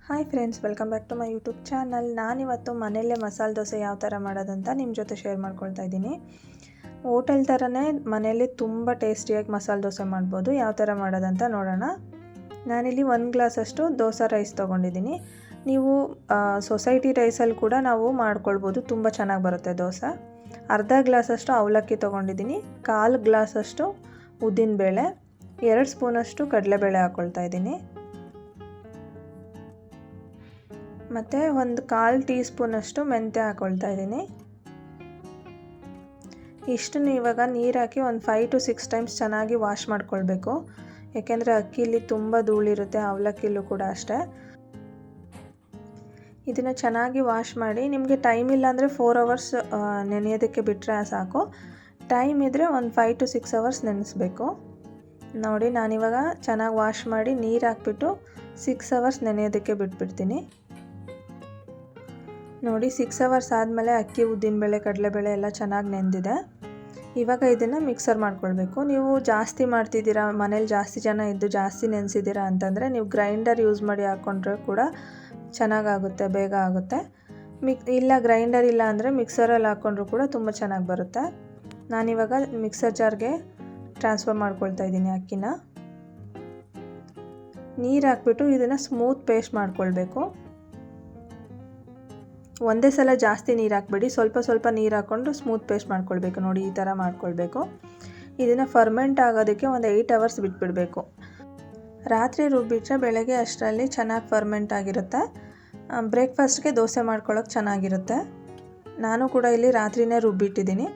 Hi friends, welcome back to my YouTube channel. ನಾನಿವತ್ತು ಮನೆಯಲ್ಲೇ ಮಸಾಲೆ ದೋಸೆ ಯಾವ ಥರ ಮಾಡೋದಂತ ನಿಮ್ಮ ಜೊತೆ ಶೇರ್ ಮಾಡ್ಕೊಳ್ತಾ ಇದ್ದೀನಿ. ಹೋಟೆಲ್ ಥರನೇ ಮನೆಯಲ್ಲಿ ತುಂಬ ಟೇಸ್ಟಿಯಾಗಿ ಮಸಾಲೆ ದೋಸೆ ಮಾಡ್ಬೋದು. ಯಾವ ಥರ ಮಾಡೋದಂತ ನೋಡೋಣ. ನಾನಿಲ್ಲಿ 1 ಗ್ಲಾಸಷ್ಟು ದೋಸೆ ರೈಸ್ ತೊಗೊಂಡಿದ್ದೀನಿ. ನೀವು ಸೊಸೈಟಿ ರೈಸಲ್ಲಿ ಕೂಡ ನಾವು ಮಾಡ್ಕೊಳ್ಬೋದು, ತುಂಬ ಚೆನ್ನಾಗಿ ಬರುತ್ತೆ ದೋಸೆ. ಅರ್ಧ ಗ್ಲಾಸಷ್ಟು ಅವಲಕ್ಕಿ ತೊಗೊಂಡಿದ್ದೀನಿ, 1/4 ಗ್ಲಾಸಷ್ಟು ಉದ್ದಿನಬೇಳೆ, 2 ಸ್ಪೂನಷ್ಟು ಕಡಲೆಬೇಳೆ ಹಾಕ್ಕೊಳ್ತಾ ಇದ್ದೀನಿ, ಮತ್ತು 1/4 ಟೀ ಸ್ಪೂನಷ್ಟು ಮೆಂತ್ಯ ಹಾಕ್ಕೊಳ್ತಾ ಇದ್ದೀನಿ. ಇಷ್ಟನ್ನು ಇವಾಗ ನೀರು ಹಾಕಿ ಒಂದು 5 to 6 ಟೈಮ್ಸ್ ಚೆನ್ನಾಗಿ ವಾಶ್ ಮಾಡ್ಕೊಳ್ಬೇಕು. ಏಕೆಂದರೆ ಅಕ್ಕಿಲಿ ತುಂಬ ಧೂಳಿರುತ್ತೆ, ಅವಲಕ್ಕಿಲೂ ಕೂಡ ಅಷ್ಟೇ. ಇದನ್ನು ಚೆನ್ನಾಗಿ ವಾಶ್ ಮಾಡಿ, ನಿಮಗೆ ಟೈಮ್ ಇಲ್ಲ ಅಂದರೆ 4 ಅವರ್ಸ್ ನೆನೆಯೋದಕ್ಕೆ ಬಿಟ್ಟರೆ ಸಾಕು. ಟೈಮ್ ಇದ್ದರೆ ಒಂದು 5 to 6 ಅವರ್ಸ್ ನೆನೆಸ್ಬೇಕು. ನೋಡಿ, ನಾನಿವಾಗ ಚೆನ್ನಾಗಿ ವಾಶ್ ಮಾಡಿ ನೀರು ಹಾಕ್ಬಿಟ್ಟು 6 ಅವರ್ಸ್ ನೆನೆಯೋದಕ್ಕೆ ಬಿಟ್ಬಿಡ್ತೀನಿ. ನೋಡಿ, 6 ಅವರ್ಸ್ ಆದಮೇಲೆ ಅಕ್ಕಿ, ಉದ್ದಿನಬೇಳೆ, ಕಡಲೆಬೇಳೆ ಎಲ್ಲ ಚೆನ್ನಾಗಿ ನೆಂದಿದೆ. ಇವಾಗ ಇದನ್ನು ಮಿಕ್ಸರ್ ಮಾಡ್ಕೊಳ್ಬೇಕು. ನೀವು ಜಾಸ್ತಿ ಮಾಡ್ತಿದ್ದೀರಾ, ಮನೇಲಿ ಜಾಸ್ತಿ ಜನ ಇದ್ದು ಜಾಸ್ತಿ ನೆನೆಸಿದ್ದೀರಾ ಅಂತಂದರೆ ನೀವು ಗ್ರೈಂಡರ್ ಯೂಸ್ ಮಾಡಿ ಹಾಕ್ಕೊಂಡ್ರೆ ಕೂಡ ಚೆನ್ನಾಗಾಗುತ್ತೆ, ಬೇಗ ಆಗುತ್ತೆ. ಇಲ್ಲ ಗ್ರೈಂಡರ್ ಇಲ್ಲ ಅಂದರೆ ಮಿಕ್ಸರಲ್ಲಿ ಹಾಕ್ಕೊಂಡ್ರೂ ಕೂಡ ತುಂಬ ಚೆನ್ನಾಗಿ ಬರುತ್ತೆ. ನಾನಿವಾಗ ಮಿಕ್ಸರ್ ಜಾರ್ಗೆ ಟ್ರಾನ್ಸ್ಫರ್ ಮಾಡ್ಕೊಳ್ತಾ ಇದ್ದೀನಿ ಅಕ್ಕಿನ. ನೀರು ಹಾಕ್ಬಿಟ್ಟು ಇದನ್ನು ಸ್ಮೂತ್ ಪೇಸ್ಟ್ ಮಾಡ್ಕೊಳ್ಬೇಕು. ಒಂದೇ ಸಲ ಜಾಸ್ತಿ ನೀರು ಹಾಕ್ಬೇಡಿ, ಸ್ವಲ್ಪ ಸ್ವಲ್ಪ ನೀರು ಹಾಕ್ಕೊಂಡು ಸ್ಮೂತ್ ಪೇಸ್ಟ್ ಮಾಡ್ಕೊಳ್ಬೇಕು. ನೋಡಿ, ಈ ಥರ ಮಾಡ್ಕೊಳ್ಬೇಕು. ಇದನ್ನು ಫರ್ಮೆಂಟ್ ಆಗೋದಕ್ಕೆ ಒಂದು 8 ಅವರ್ಸ್ ಬಿಟ್ಬಿಡಬೇಕು. ರಾತ್ರಿ ರುಬ್ಬಿಟ್ರೆ ಬೆಳಗ್ಗೆ ಅಷ್ಟರಲ್ಲಿ ಚೆನ್ನಾಗಿ ಫರ್ಮೆಂಟ್ ಆಗಿರುತ್ತೆ. ಬ್ರೇಕ್ಫಾಸ್ಟ್ಗೆ ದೋಸೆ ಮಾಡ್ಕೊಳ್ಳೋಕೆ ಚೆನ್ನಾಗಿರುತ್ತೆ. ನಾನು ಕೂಡ ಇಲ್ಲಿ ರಾತ್ರಿನೇ ರುಬ್ಬಿಟ್ಟಿದ್ದೀನಿ.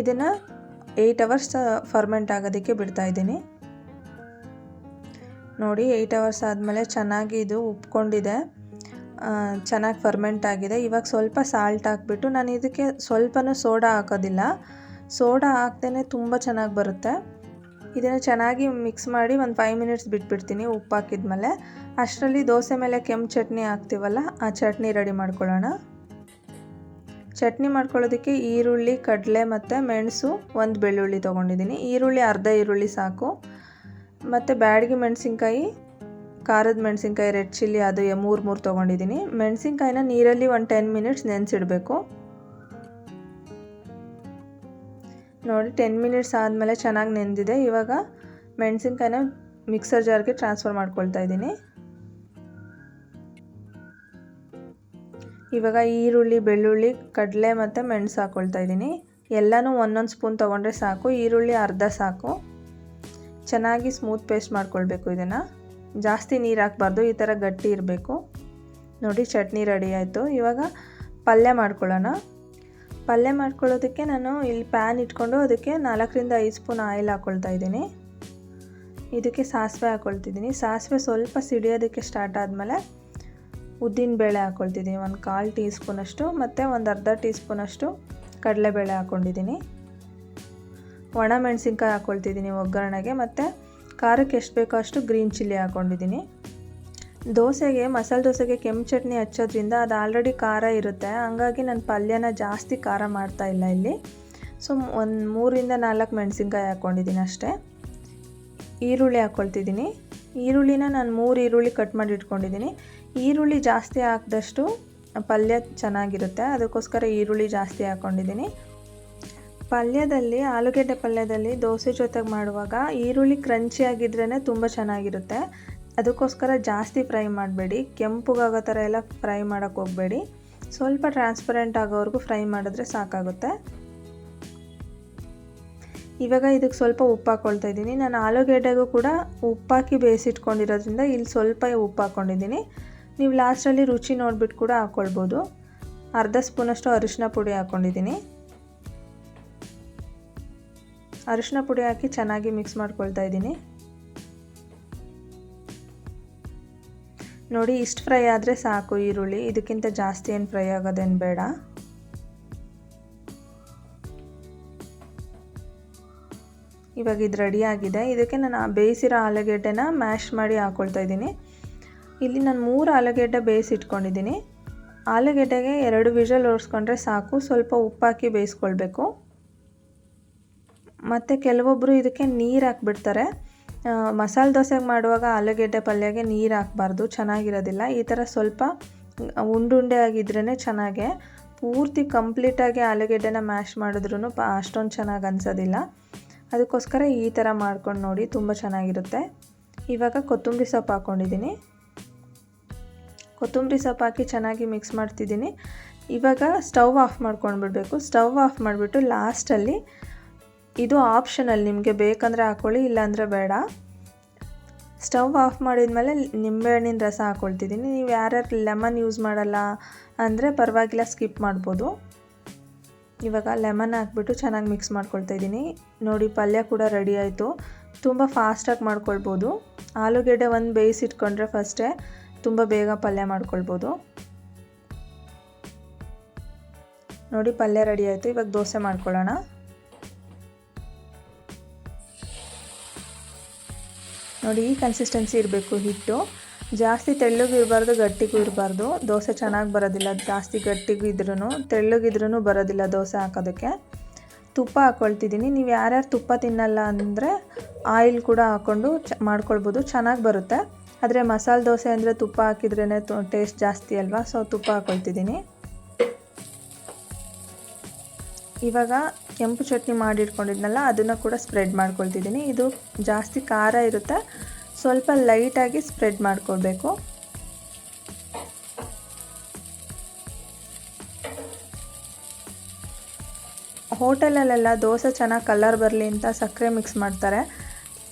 ಇದನ್ನು 8 ಅವರ್ಸ್ ಫರ್ಮೆಂಟ್ ಆಗೋದಕ್ಕೆ ಬಿಡ್ತಾಯಿದ್ದೀನಿ. ನೋಡಿ, 8 ಅವರ್ಸ್ ಆದಮೇಲೆ ಚೆನ್ನಾಗಿ ಇದು ಉಪ್ಕೊಂಡಿದೆ, ಚೆನ್ನಾಗಿ ಫರ್ಮೆಂಟ್ ಆಗಿದೆ. ಇವಾಗ ಸ್ವಲ್ಪ ಸಾಲ್ಟ್ ಹಾಕ್ಬಿಟ್ಟು, ನಾನು ಇದಕ್ಕೆ ಸ್ವಲ್ಪನೂ ಸೋಡಾ ಹಾಕೋದಿಲ್ಲ, ಸೋಡಾ ಹಾಕ್ದೇ ತುಂಬ ಚೆನ್ನಾಗಿ ಬರುತ್ತೆ. ಇದನ್ನು ಚೆನ್ನಾಗಿ ಮಿಕ್ಸ್ ಮಾಡಿ ಒಂದು 5 ಮಿನಿಟ್ಸ್ ಬಿಟ್ಬಿಡ್ತೀನಿ ಉಪ್ಪು ಹಾಕಿದ್ಮೇಲೆ. ಅಷ್ಟರಲ್ಲಿ ದೋಸೆ ಮೇಲೆ ಕೆಂಪು ಚಟ್ನಿ ಹಾಕ್ತೀವಲ್ಲ, ಆ ಚಟ್ನಿ ರೆಡಿ ಮಾಡ್ಕೊಳ್ಳೋಣ. ಚಟ್ನಿ ಮಾಡ್ಕೊಳ್ಳೋದಕ್ಕೆ ಈರುಳ್ಳಿ, ಕಡಲೆ ಮತ್ತು ಮೆಣಸು, 1 ಬೆಳ್ಳುಳ್ಳಿ ತೊಗೊಂಡಿದ್ದೀನಿ. ಈರುಳ್ಳಿ ಅರ್ಧ ಈರುಳ್ಳಿ ಸಾಕು. ಮತ್ತು ಬ್ಯಾಡಗಿ ಮೆಣಸಿನ್ಕಾಯಿ, ಖಾರದ ಮೆಣಸಿನ್ಕಾಯಿ, ರೆಡ್ ಚಿಲ್ಲಿ ಅದು 3 ತೊಗೊಂಡಿದ್ದೀನಿ. ಮೆಣಸಿನ್ಕಾಯಿನ ನೀರಲ್ಲಿ ಒಂದು 10 ಮಿನಿಟ್ಸ್ ನೆನೆಸಿಡಬೇಕು. ನೋಡಿ, 10 ಮಿನಿಟ್ಸ್ ಆದಮೇಲೆ ಚೆನ್ನಾಗಿ ನೆಂದಿದೆ. ಇವಾಗ ಮೆಣಸಿನ್ಕಾಯಿನ ಮಿಕ್ಸರ್ ಜಾರ್ಗೆ ಟ್ರಾನ್ಸ್ಫರ್ ಮಾಡ್ಕೊಳ್ತಾ ಇದ್ದೀನಿ. ಇವಾಗ ಈರುಳ್ಳಿ, ಬೆಳ್ಳುಳ್ಳಿ, ಕಡಲೆ ಮತ್ತು ಮೆಣಸು ಹಾಕ್ಕೊಳ್ತಾ ಇದ್ದೀನಿ. ಎಲ್ಲನೂ 1 ಸ್ಪೂನ್ ತೊಗೊಂಡ್ರೆ ಸಾಕು. ಈರುಳ್ಳಿ ಅರ್ಧ ಸಾಕು. ಚೆನ್ನಾಗಿ ಸ್ಮೂತ್ ಪೇಸ್ಟ್ ಮಾಡ್ಕೊಳ್ಬೇಕು. ಇದನ್ನು ಜಾಸ್ತಿ ನೀರು ಹಾಕಬಾರ್ದು, ಈ ಥರ ಗಟ್ಟಿ ಇರಬೇಕು. ನೋಡಿ, ಚಟ್ನಿ ರೆಡಿ ಆಯಿತು. ಇವಾಗ ಪಲ್ಯ ಮಾಡ್ಕೊಳ್ಳೋಣ. ಪಲ್ಯ ಮಾಡ್ಕೊಳ್ಳೋದಕ್ಕೆ ನಾನು ಇಲ್ಲಿ ಪ್ಯಾನ್ ಇಟ್ಕೊಂಡು ಅದಕ್ಕೆ 4 to 5 ಸ್ಪೂನ್ ಆಯಿಲ್ ಹಾಕ್ಕೊಳ್ತಾ ಇದ್ದೀನಿ. ಇದಕ್ಕೆ ಸಾಸಿವೆ ಹಾಕ್ಕೊಳ್ತಿದ್ದೀನಿ. ಸಾಸಿವೆ ಸ್ವಲ್ಪ ಸಿಡಿಯೋದಕ್ಕೆ ಸ್ಟಾರ್ಟ್ ಆದಮೇಲೆ ಉದ್ದಿನಬೇಳೆ ಹಾಕ್ಕೊಳ್ತಿದ್ದೀನಿ, 1/4 ಟೀ ಸ್ಪೂನಷ್ಟು, ಮತ್ತು ಒಂದು ಅರ್ಧ ಟೀ ಸ್ಪೂನಷ್ಟು ಕಡಲೆಬೇಳೆ ಹಾಕ್ಕೊಂಡಿದ್ದೀನಿ. ಒಣ ಮೆಣಸಿನ್ಕಾಯಿ ಹಾಕ್ಕೊಳ್ತಿದ್ದೀನಿ ಒಗ್ಗರಣೆಗೆ, ಮತ್ತು ಖಾರಕ್ಕೆ ಎಷ್ಟು ಬೇಕೋ ಅಷ್ಟು ಗ್ರೀನ್ ಚಿಲ್ಲಿ ಹಾಕ್ಕೊಂಡಿದ್ದೀನಿ. ದೋಸೆಗೆ, ಮಸಾಲೆ ದೋಸೆಗೆ ಕೆಂಪು ಚಟ್ನಿ ಹಚ್ಚೋದ್ರಿಂದ ಅದು ಆಲ್ರೆಡಿ ಖಾರ ಇರುತ್ತೆ, ಹಂಗಾಗಿ ನಾನು ಪಲ್ಯನ ಜಾಸ್ತಿ ಖಾರ ಮಾಡ್ತಾಯಿಲ್ಲ ಇಲ್ಲಿ. ಸೊ ಒಂದು 3 to 4 ಮೆಣಸಿನ್ಕಾಯಿ ಹಾಕ್ಕೊಂಡಿದ್ದೀನಿ ಅಷ್ಟೇ. ಈರುಳ್ಳಿ ಹಾಕ್ಕೊಳ್ತಿದ್ದೀನಿ. ಈರುಳ್ಳಿನ ನಾನು 3 ಈರುಳ್ಳಿ ಕಟ್ ಮಾಡಿ ಇಟ್ಕೊಂಡಿದ್ದೀನಿ. ಈರುಳ್ಳಿ ಜಾಸ್ತಿ ಹಾಕಿದಷ್ಟು ಪಲ್ಯ ಚೆನ್ನಾಗಿರುತ್ತೆ, ಅದಕ್ಕೋಸ್ಕರ ಈರುಳ್ಳಿ ಜಾಸ್ತಿ ಹಾಕ್ಕೊಂಡಿದ್ದೀನಿ. ಪಲ್ಯದಲ್ಲಿ, ಆಲೂಗೆಡ್ಡೆ ಪಲ್ಯದಲ್ಲಿ ದೋಸೆ ಜೊತೆಗೆ ಮಾಡುವಾಗ ಈರುಳ್ಳಿ ಕ್ರಂಚಿಯಾಗಿದ್ರೇ ತುಂಬ ಚೆನ್ನಾಗಿರುತ್ತೆ. ಅದಕ್ಕೋಸ್ಕರ ಜಾಸ್ತಿ ಫ್ರೈ ಮಾಡಬೇಡಿ, ಕೆಂಪುಗಾಗೋ ಥರ ಎಲ್ಲ ಫ್ರೈ ಮಾಡೋಕ್ಕೆ ಹೋಗಬೇಡಿ. ಸ್ವಲ್ಪ ಟ್ರಾನ್ಸ್ಪರೆಂಟ್ ಆಗೋವರೆಗೂ ಫ್ರೈ ಮಾಡಿದ್ರೆ ಸಾಕಾಗುತ್ತೆ. ಇವಾಗ ಇದಕ್ಕೆ ಸ್ವಲ್ಪ ಉಪ್ಪು ಹಾಕ್ಕೊಳ್ತಾ ಇದ್ದೀನಿ. ನಾನು ಆಲೂಗೆಡ್ಡೆಗೂ ಕೂಡ ಉಪ್ಪಾಕಿ ಬೇಯಿಸಿಟ್ಕೊಂಡಿರೋದ್ರಿಂದ ಇಲ್ಲಿ ಸ್ವಲ್ಪ ಉಪ್ಪು ಹಾಕ್ಕೊಂಡಿದ್ದೀನಿ. ನೀವು ಲಾಸ್ಟಲ್ಲಿ ರುಚಿ ನೋಡಿಬಿಟ್ಟು ಕೂಡ ಹಾಕ್ಕೊಳ್ಬೋದು. ಅರ್ಧ ಸ್ಪೂನಷ್ಟು ಅರಿಶಿನ ಪುಡಿ ಹಾಕ್ಕೊಂಡಿದ್ದೀನಿ. ಅರಿಶಿನ ಪುಡಿ ಹಾಕಿ ಚೆನ್ನಾಗಿ ಮಿಕ್ಸ್ ಮಾಡ್ಕೊಳ್ತಾ ಇದ್ದೀನಿ. ನೋಡಿ, ಇಷ್ಟು ಫ್ರೈ ಆದರೆ ಸಾಕು ಈರುಳ್ಳಿ, ಇದಕ್ಕಿಂತ ಜಾಸ್ತಿ ಏನು ಫ್ರೈ ಆಗೋದೇನು ಬೇಡ. ಇವಾಗ ಇದು ರೆಡಿಯಾಗಿದೆ. ಇದಕ್ಕೆ ನಾನು ಬೇಯಿಸಿರೋ ಆಲೂಗೆಡ್ಡೆನ ಮ್ಯಾಶ್ ಮಾಡಿ ಹಾಕ್ಕೊಳ್ತಾ ಇದ್ದೀನಿ. ಇಲ್ಲಿ ನಾನು 3 ಆಲೂಗೆಡ್ಡೆ ಬೇಯಿಸಿಟ್ಕೊಂಡಿದ್ದೀನಿ. ಆಲೂಗೆಡ್ಡೆಗೆ 2 ವಿಷಲ್ ಓಡಿಸ್ಕೊಂಡ್ರೆ ಸಾಕು. ಸ್ವಲ್ಪ ಉಪ್ಪಾಕಿ ಬೇಯಿಸ್ಕೊಳ್ಬೇಕು. ಮತ್ತು ಕೆಲವೊಬ್ಬರು ಇದಕ್ಕೆ ನೀರು ಹಾಕ್ಬಿಡ್ತಾರೆ. ಮಸಾಲೆ ದೋಸೆಗೆ ಮಾಡುವಾಗ ಆಲೂಗೆಡ್ಡೆ ಪಲ್ಯಗೆ ನೀರು ಹಾಕಬಾರ್ದು, ಚೆನ್ನಾಗಿರೋದಿಲ್ಲ. ಈ ಥರ ಸ್ವಲ್ಪ ಉಂಡುಂಡೆ ಆಗಿದ್ರೇ ಚೆನ್ನಾಗೆ. ಪೂರ್ತಿ ಕಂಪ್ಲೀಟಾಗಿ ಆಲೂಗೆಡ್ಡೆನ ಮ್ಯಾಶ್ ಮಾಡಿದ್ರೂ ಅಷ್ಟೊಂದು ಚೆನ್ನಾಗಿ ಅನಿಸೋದಿಲ್ಲ. ಅದಕ್ಕೋಸ್ಕರ ಈ ಥರ ಮಾಡ್ಕೊಂಡು ನೋಡಿ, ತುಂಬ ಚೆನ್ನಾಗಿರುತ್ತೆ. ಇವಾಗ ಕೊತ್ತಂಬರಿ ಸೊಪ್ಪು ಹಾಕ್ಕೊಂಡಿದ್ದೀನಿ. ಕೊತ್ತಂಬರಿ ಸೊಪ್ಪು ಹಾಕಿ ಚೆನ್ನಾಗಿ ಮಿಕ್ಸ್ ಮಾಡ್ತಿದ್ದೀನಿ. ಇವಾಗ ಸ್ಟವ್ ಆಫ್ ಮಾಡ್ಕೊಂಡ್ಬಿಡ್ಬೇಕು. ಸ್ಟವ್ ಆಫ್ ಮಾಡಿಬಿಟ್ಟು ಲಾಸ್ಟಲ್ಲಿ, ಇದು ಆಪ್ಷನಲ್, ನಿಮಗೆ ಬೇಕಂದರೆ ಹಾಕ್ಕೊಳ್ಳಿ, ಇಲ್ಲಾಂದರೆ ಬೇಡ. ಸ್ಟವ್ ಆಫ್ ಮಾಡಿದ್ಮೇಲೆ ನಿಂಬೆಹಣ್ಣಿನ ರಸ ಹಾಕ್ಕೊಳ್ತಿದ್ದೀನಿ. ನೀವು ಯಾರ್ಯಾರು ಲೆಮನ್ ಯೂಸ್ ಮಾಡಲ್ಲ ಅಂದರೆ ಪರವಾಗಿಲ್ಲ, ಸ್ಕಿಪ್ ಮಾಡ್ಬೋದು. ಇವಾಗ ಲೆಮನ್ ಹಾಕ್ಬಿಟ್ಟು ಚೆನ್ನಾಗಿ ಮಿಕ್ಸ್ ಮಾಡ್ಕೊಳ್ತಾ ಇದ್ದೀನಿ. ನೋಡಿ, ಪಲ್ಯ ಕೂಡ ರೆಡಿ ಆಯಿತು. ತುಂಬ ಫಾಸ್ಟಾಗಿ ಮಾಡ್ಕೊಳ್ಬೋದು. ಆಲೂಗೆಡ್ಡೆ ಒಂದು ಬೇಯಿಸಿಟ್ಕೊಂಡ್ರೆ ಫಸ್ಟೇ ತುಂಬ ಬೇಗ ಪಲ್ಯ ಮಾಡ್ಕೊಳ್ಬೋದು. ನೋಡಿ, ಪಲ್ಯ ರೆಡಿ ಆಯಿತು. ಇವಾಗ ದೋಸೆ ಮಾಡ್ಕೊಳ್ಳೋಣ. ನೋಡಿ, ಈ ಕನ್ಸಿಸ್ಟೆನ್ಸಿ ಇರಬೇಕು ಹಿಟ್ಟು. ಜಾಸ್ತಿ ತೆಳ್ಳಗೂ ಇರಬಾರ್ದು, ಗಟ್ಟಿಗೂ ಇರಬಾರ್ದು. ದೋಸೆ ಚೆನ್ನಾಗಿ ಬರೋದಿಲ್ಲ. ಜಾಸ್ತಿ ಗಟ್ಟಿಗೂ ಇದ್ರೂ ತೆಳ್ಳಗಿದ್ರೂ ಬರೋದಿಲ್ಲ ದೋಸೆ ಹಾಕೋದಕ್ಕೆ. ತುಪ್ಪ ಹಾಕ್ಕೊಳ್ತಿದ್ದೀನಿ. ನೀವು ಯಾರ್ಯಾರು ತುಪ್ಪ ತಿನ್ನಲ್ಲ ಅಂದರೆ ಆಯಿಲ್ ಕೂಡ ಹಾಕ್ಕೊಂಡು ಮಾಡ್ಕೊಳ್ಬೋದು, ಚೆನ್ನಾಗಿ ಬರುತ್ತೆ. ಆದರೆ ಮಸಾಲೆ ದೋಸೆ ಅಂದರೆ ತುಪ್ಪ ಹಾಕಿದ್ರೇ ಟೇಸ್ಟ್ ಜಾಸ್ತಿ ಅಲ್ವಾ, ಸೊ ತುಪ್ಪ ಹಾಕ್ಕೊಳ್ತಿದ್ದೀನಿ. ಇವಾಗ ಕೆಂಪು ಚಟ್ನಿ ಮಾಡಿಟ್ಕೊಂಡಿದ್ನಲ್ಲ, ಅದನ್ನು ಕೂಡ ಸ್ಪ್ರೆಡ್ ಮಾಡ್ಕೊಳ್ತಿದ್ದೀನಿ. ಇದು ಜಾಸ್ತಿ ಖಾರ ಇರುತ್ತೆ, ಸ್ವಲ್ಪ ಲೈಟಾಗಿ ಸ್ಪ್ರೆಡ್ ಮಾಡ್ಕೊಳ್ಬೇಕು. ಹೋಟೆಲಲ್ಲೆಲ್ಲ ದೋಸೆ ಚೆನ್ನಾಗಿ ಕಲರ್ ಬರಲಿ ಅಂತ ಸಕ್ಕರೆ ಮಿಕ್ಸ್ ಮಾಡ್ತಾರೆ.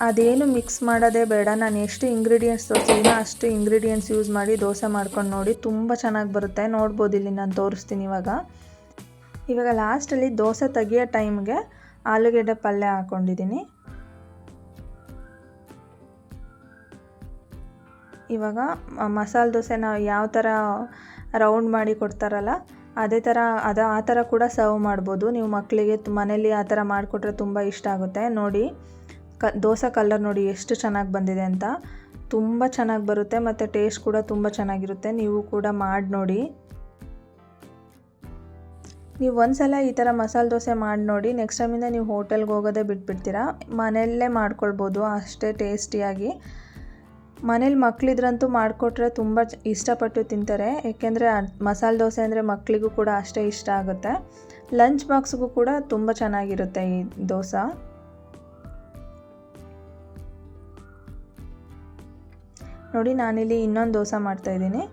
ಅದೇನು ಮಿಕ್ಸ್ ಮಾಡೋದೇ ಬೇಡ. ನಾನು ಎಷ್ಟು ಇಂಗ್ರೀಡಿಯೆಂಟ್ಸ್ ತೋರಿಸಿದ್ದೀನೋ ಅಷ್ಟು ಇಂಗ್ರೀಡಿಯೆಂಟ್ಸ್ ಯೂಸ್ ಮಾಡಿ ದೋಸೆ ಮಾಡ್ಕೊಂಡು ನೋಡಿ, ತುಂಬ ಚೆನ್ನಾಗಿ ಬರುತ್ತೆ. ನೋಡ್ಬೋದು, ಇಲ್ಲಿ ನಾನು ತೋರಿಸ್ತೀನಿ. ಇವಾಗ ಲಾಸ್ಟಲ್ಲಿ ದೋಸೆ ತೆಗಿಯೋ ಟೈಮ್ಗೆ ಆಲೂಗೆಡ್ಡೆ ಪಲ್ಯ ಹಾಕ್ಕೊಂಡಿದ್ದೀನಿ. ಇವಾಗ ಮಸಾಲೆ ದೋಸೆ ನಾವು ಯಾವ ಥರ ರೌಂಡ್ ಮಾಡಿ ಕೊಡ್ತಾರಲ್ಲ, ಅದೇ ಥರ ಆ ಥರ ಕೂಡ ಸರ್ವ್ ಮಾಡ್ಬೋದು. ನೀವು ಮಕ್ಕಳಿಗೆ ಮನೇಲಿ ಆ ಥರ ಮಾಡಿಕೊಟ್ರೆ ತುಂಬ ಇಷ್ಟ ಆಗುತ್ತೆ. ನೋಡಿ, ದೋಸೆ ಕಲರ್ ನೋಡಿ ಎಷ್ಟು ಚೆನ್ನಾಗಿ ಬಂದಿದೆ ಅಂತ. ತುಂಬ ಚೆನ್ನಾಗಿ ಬರುತ್ತೆ ಮತ್ತು ಟೇಸ್ಟ್ ಕೂಡ ತುಂಬ ಚೆನ್ನಾಗಿರುತ್ತೆ. ನೀವು ಕೂಡ ಮಾಡಿ ನೋಡಿ. ನೀವು ಒಂದ್ಸಲ ಈ ಥರ ಮಸಾಲೆ ದೋಸೆ ಮಾಡಿ ನೋಡಿ, ನೆಕ್ಸ್ಟ್ ಟೈಮಿಂದ ನೀವು ಹೋಟೆಲ್ಗೆ ಹೋಗೋದೇ ಬಿಟ್ಬಿಡ್ತೀರಾ. ಮನೆಯಲ್ಲೇ ಮಾಡ್ಕೊಳ್ಬೋದು ಅಷ್ಟೇ ಟೇಸ್ಟಿಯಾಗಿ. ಮನೇಲಿ ಮಕ್ಕಳಿದ್ರಂತೂ ಮಾಡಿಕೊಟ್ರೆ ತುಂಬ ಇಷ್ಟಪಟ್ಟು ತಿಂತಾರೆ. ಏಕೆಂದರೆ ಮಸಾಲೆ ದೋಸೆ ಅಂದರೆ ಮಕ್ಕಳಿಗೂ ಕೂಡ ಅಷ್ಟೇ ಇಷ್ಟ ಆಗುತ್ತೆ. ಲಂಚ್ ಬಾಕ್ಸ್ಗೂ ಕೂಡ ತುಂಬ ಚೆನ್ನಾಗಿರುತ್ತೆ ಈ ದೋಸೆ. ನೋಡಿ, ನಾನಿಲ್ಲಿ ಇನ್ನೊಂದು ದೋಸೆ ಮಾಡ್ತಾಯಿದ್ದೀನಿ.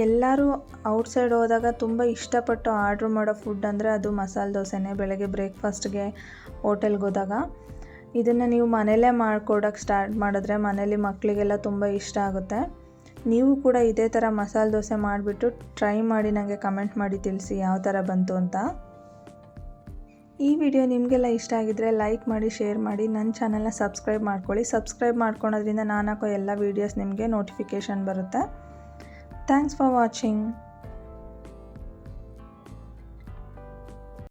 ಎಲ್ಲರೂ ಔಟ್ಸೈಡ್ ಹೋದಾಗ ತುಂಬ ಇಷ್ಟಪಟ್ಟು ಆರ್ಡ್ರ್ ಮಾಡೋ ಫುಡ್ ಅಂದರೆ ಅದು ಮಸಾಲೆ ದೋಸೆನೇ. ಬೆಳಗ್ಗೆ ಬ್ರೇಕ್ಫಾಸ್ಟ್ಗೆ ಹೋಟೆಲ್ಗೆ ಹೋದಾಗ ಇದನ್ನು ನೀವು ಮನೇಲೇ ಮಾಡ್ಕೊಡೋಕ್ಕೆ ಸ್ಟಾರ್ಟ್ ಮಾಡಿದ್ರೆ ಮನೇಲಿ ಮಕ್ಕಳಿಗೆಲ್ಲ ತುಂಬ ಇಷ್ಟ ಆಗುತ್ತೆ. ನೀವು ಕೂಡ ಇದೇ ಥರ ಮಸಾಲೆ ದೋಸೆ ಮಾಡಿಬಿಟ್ಟು ಟ್ರೈ ಮಾಡಿ ನನಗೆ ಕಮೆಂಟ್ ಮಾಡಿ ತಿಳಿಸಿ ಯಾವ ಥರ ಬಂತು ಅಂತ. ಈ ವಿಡಿಯೋ ನಿಮಗೆಲ್ಲ ಇಷ್ಟ ಆಗಿದ್ದರೆ ಲೈಕ್ ಮಾಡಿ, ಶೇರ್ ಮಾಡಿ, ನನ್ನ ಚಾನಲ್ನ ಸಬ್ಸ್ಕ್ರೈಬ್ ಮಾಡ್ಕೊಳ್ಳಿ. ಸಬ್ಸ್ಕ್ರೈಬ್ ಮಾಡ್ಕೊಳೋದ್ರಿಂದ ನಾನು ಹಾಕೋ ಎಲ್ಲ ವೀಡಿಯೋಸ್ ನಿಮಗೆ ನೋಟಿಫಿಕೇಷನ್ ಬರುತ್ತೆ. Thanks for watching.